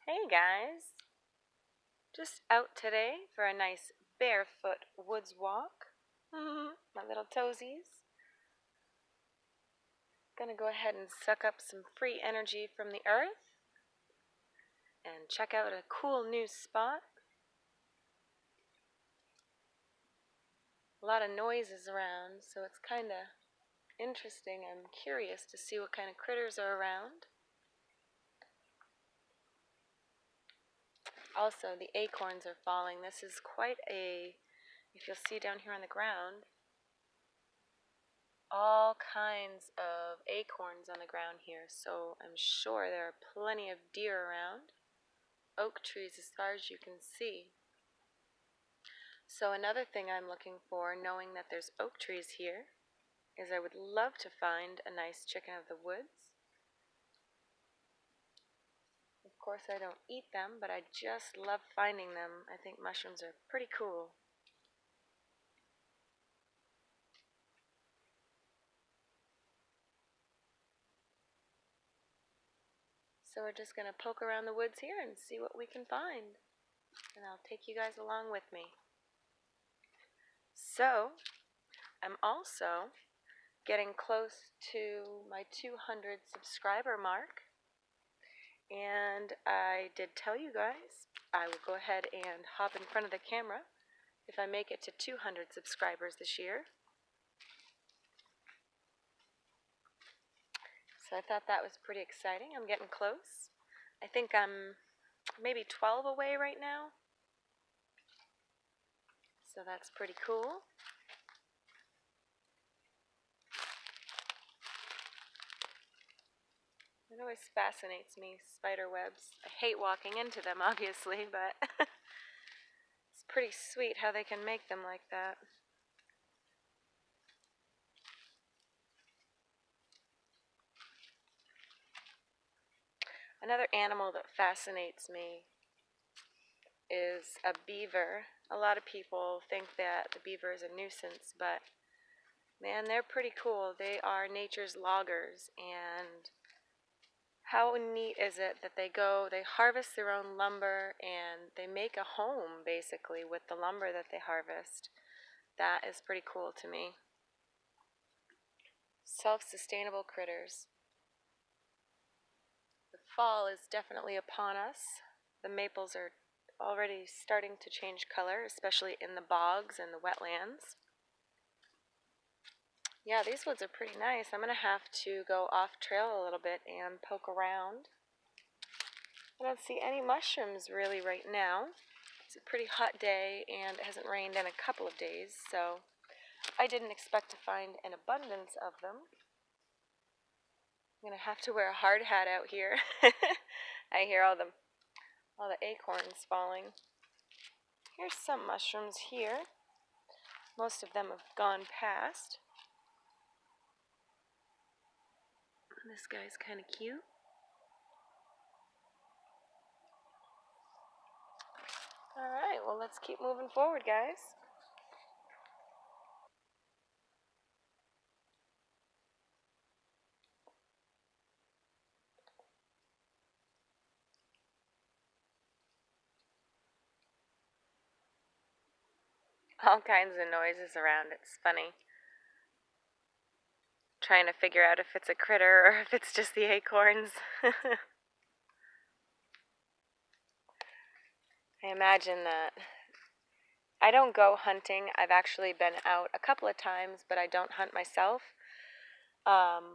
Hey guys, just out today for a nice barefoot woods walk. My little toesies. Gonna go ahead and suck up some free energy from the earth and check out a cool new spot. A lot of noises around, so it's kinda interesting. I'm curious to see what kind of critters are around. Also, the acorns are falling. This is quite if you'll see down here on the ground, all kinds of acorns on the ground here, so I'm sure there are plenty of deer around. Oak trees as far as you can see. So another thing I'm looking for, knowing that there's oak trees here, is I would love to find a nice chicken of the woods. Of course I don't eat them, but I just love finding them. I think mushrooms are pretty cool. So we're just going to poke around the woods here and see what we can find. And I'll take you guys along with me. So, I'm also getting close to my 200 subscriber mark. And I did tell you guys I will go ahead and hop in front of the camera if I make it to 200 subscribers this year. So I thought that was pretty exciting. I'm getting close. I think I'm maybe 12 away right now. So that's pretty cool. It always fascinates me, spider webs. I hate walking into them, obviously, but it's pretty sweet how they can make them like that. Another animal that fascinates me is a beaver. A lot of people think that the beaver is a nuisance, but man, they're pretty cool. They are nature's loggers, and how neat is it that they harvest their own lumber, and they make a home, basically, with the lumber that they harvest. That is pretty cool to me. Self-sustainable critters. The fall is definitely upon us. The maples are already starting to change color, especially in the bogs and the wetlands. Yeah, these woods are pretty nice. I'm going to have to go off trail a little bit and poke around. I don't see any mushrooms really right now. It's a pretty hot day and it hasn't rained in a couple of days, so I didn't expect to find an abundance of them. I'm going to have to wear a hard hat out here. I hear all the acorns falling. Here's some mushrooms here. Most of them have gone past. This guy's kind of cute. Alright, well, let's keep moving forward, guys. All kinds of noises around. It's funny. Trying to figure out if it's a critter or if it's just the acorns. I imagine that. I don't go hunting. I've actually been out a couple of times, but I don't hunt myself. But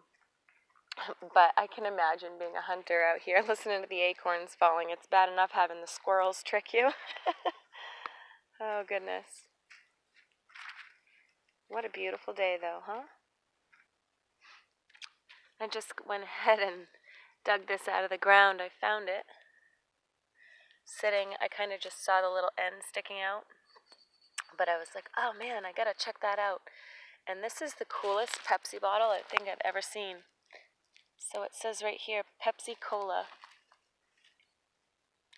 I can imagine being a hunter out here listening to the acorns falling. It's bad enough having the squirrels trick you. Oh, goodness. What a beautiful day, though, huh? I just went ahead and dug this out of the ground. I found it. Sitting, I kind of just saw the little end sticking out. But I was like, oh man, I gotta check that out. And this is the coolest Pepsi bottle I think I've ever seen. So it says right here, Pepsi Cola.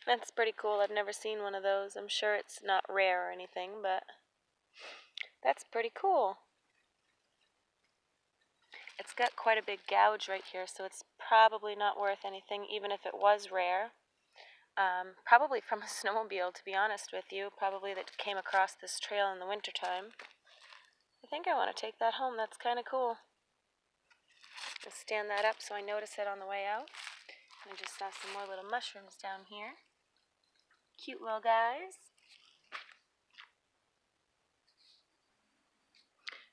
That's pretty cool. I've never seen one of those. I'm sure it's not rare or anything, but that's pretty cool. It's got quite a big gouge right here, so it's probably not worth anything, even if it was rare. Probably from a snowmobile, to be honest with you. Probably that came across this trail in the wintertime. I think I want to take that home. That's kind of cool. I'll stand that up so I notice it on the way out. I just saw some more little mushrooms down here. Cute little guys.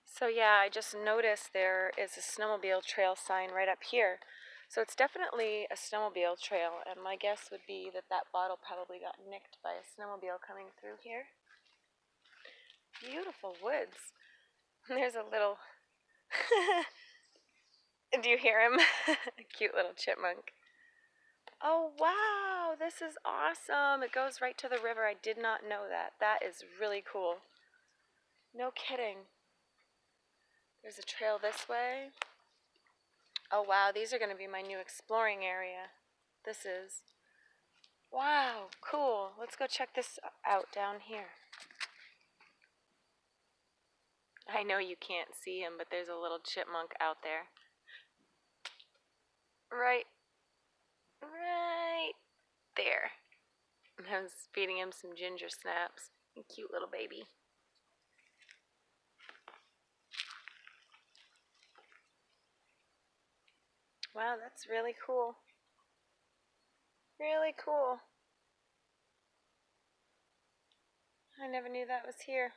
So yeah, I just noticed there is a snowmobile trail sign right up here. So it's definitely a snowmobile trail, and my guess would be that that bottle probably got nicked by a snowmobile coming through here. Beautiful woods. There's a little... Do you hear him? A cute little chipmunk. Oh wow, this is awesome. It goes right to the river. I did not know that. That is really cool. No kidding. There's a trail this way. Oh wow, these are going to be my new exploring area. This is. Wow, cool. Let's go check this out down here. I know you can't see him, but there's a little chipmunk out there. Right there. I was feeding him some ginger snaps. A cute little baby. Wow, that's really cool. Really cool. I never knew that was here.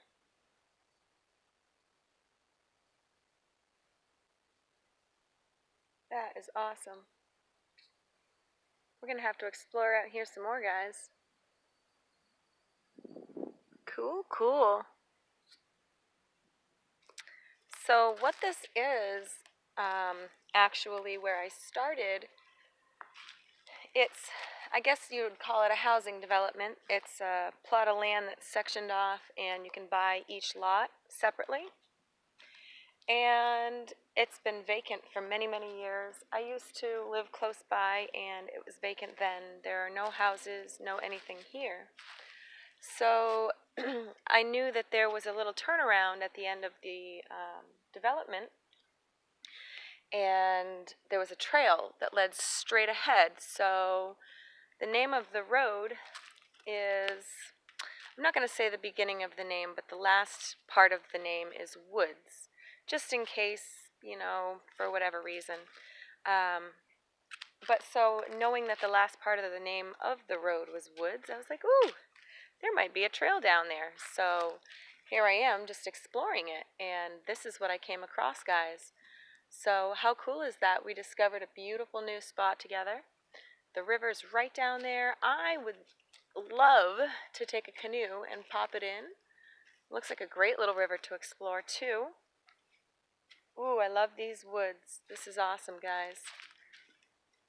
That is awesome. We're going to have to explore out here some more, guys. Cool, cool. So what this is, actually where I started, it's, I guess you would call it a housing development. It's a plot of land that's sectioned off, and you can buy each lot separately. And it's been vacant for many, many years. I used to live close by, and it was vacant then. There are no houses, no anything here. So I knew that there was a little turnaround at the end of the development, and there was a trail that led straight ahead. So the name of the road is, I'm not going to say the beginning of the name, but the last part of the name is Woods, just in case, you know, for whatever reason. But so knowing that the last part of the name of the road was Woods, I was like, ooh, there might be a trail down there. So here I am just exploring it, and this is what I came across, guys. So how cool is that? We discovered a beautiful new spot together. The river's right down there. I would love to take a canoe and pop it in. Looks like a great little river to explore too. Ooh, I love these woods. This is awesome, guys.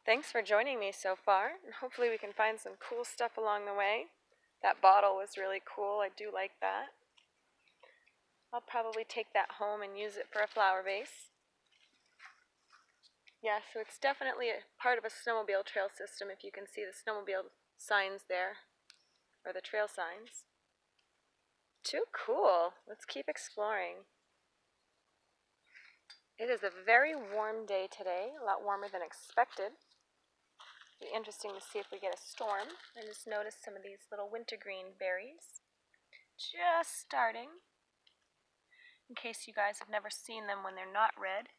Thanks for joining me so far, and hopefully we can find some cool stuff along the way. That bottle was really cool. I do like that. I'll probably take that home and use it for a flower vase. Yeah, so it's definitely a part of a snowmobile trail system, if you can see the snowmobile signs there, or the trail signs. Too cool. Let's keep exploring. It is a very warm day today, a lot warmer than expected. Be interesting to see if we get a storm. I just noticed some of these little wintergreen berries just starting. In case you guys have never seen them when they're not red.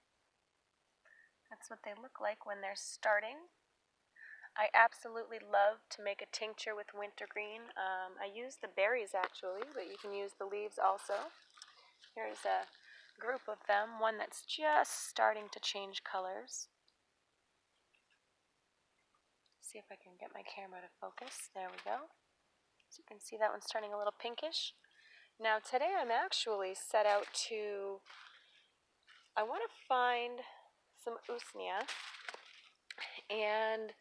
That's what they look like when they're starting. I absolutely love to make a tincture with wintergreen. I use the berries actually, but you can use the leaves also. Here's a group of them, one that's just starting to change colors. See if I can get my camera to focus. There we go. So you can see that one's turning a little pinkish. Now today I'm actually set out to, I want to find some Usnea, and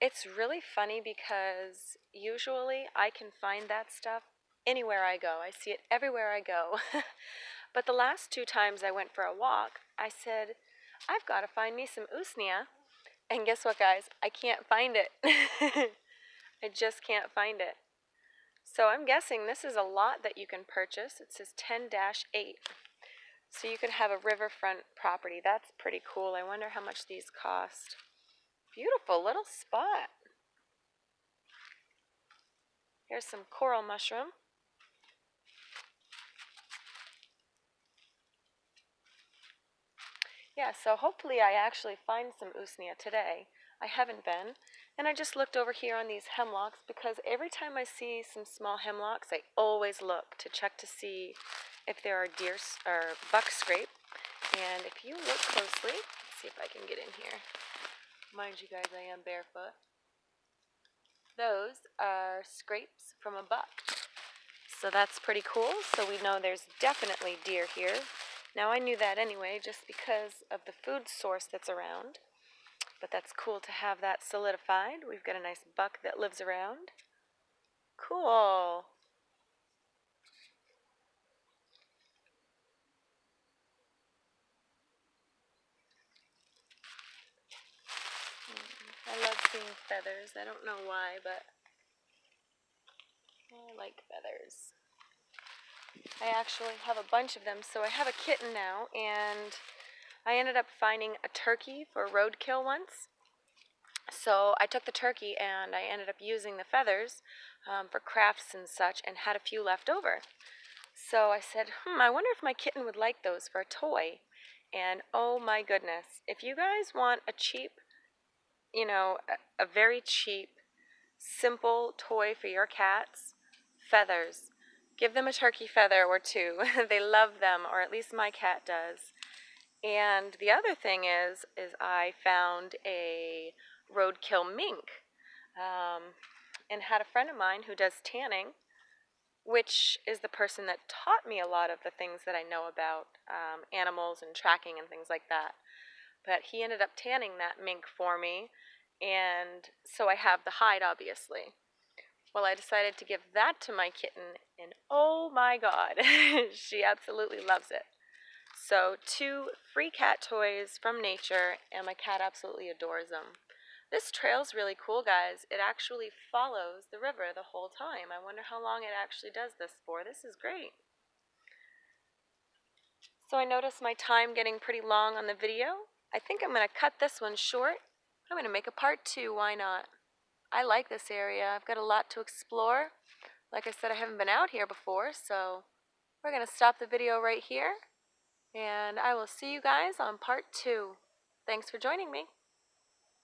it's really funny because usually I can find that stuff anywhere I go. I see it everywhere I go. But the last 2 times I went for a walk, I said, I've got to find me some Usnea. And guess what, guys? I can't find it. I just can't find it. So I'm guessing this is a lot that you can purchase. It says 10-8. So you could have a riverfront property. That's pretty cool. I wonder how much these cost. Beautiful little spot. Here's some coral mushroom. Yeah, so hopefully I actually find some Usnea today. I haven't been. And I just looked over here on these hemlocks because every time I see some small hemlocks, I always look to check to see if there are deer or buck scrape. And if you look closely, let's see if I can get in here. Mind you guys, I am barefoot. Those are scrapes from a buck. So that's pretty cool. So we know there's definitely deer here. Now I knew that anyway just because of the food source that's around. But that's cool to have that solidified. We've got a nice buck that lives around. Cool. I love seeing feathers. I don't know why, but I like feathers. I actually have a bunch of them, so I have a kitten now, and I ended up finding a turkey for roadkill once. So I took the turkey and I ended up using the feathers for crafts and such, and had a few left over. So I said, I wonder if my kitten would like those for a toy. And oh my goodness, if you guys want a cheap, a very cheap, simple toy for your cats, feathers. Give them a turkey feather or two. They love them, or at least my cat does. And the other thing is I found a roadkill mink, and had a friend of mine who does tanning, which is the person that taught me a lot of the things that I know about animals and tracking and things like that. But he ended up tanning that mink for me, and so I have the hide, obviously. Well, I decided to give that to my kitten, and oh my god, she absolutely loves it. So 2 free cat toys from nature, and my cat absolutely adores them. This trail's really cool, guys. It actually follows the river the whole time. I wonder how long it actually does this for. This is great. So I noticed my time getting pretty long on the video. I think I'm going to cut this one short. I'm going to make a part 2. Why not? I like this area. I've got a lot to explore. Like I said, I haven't been out here before, so we're going to stop the video right here. And I will see you guys on part 2. Thanks for joining me.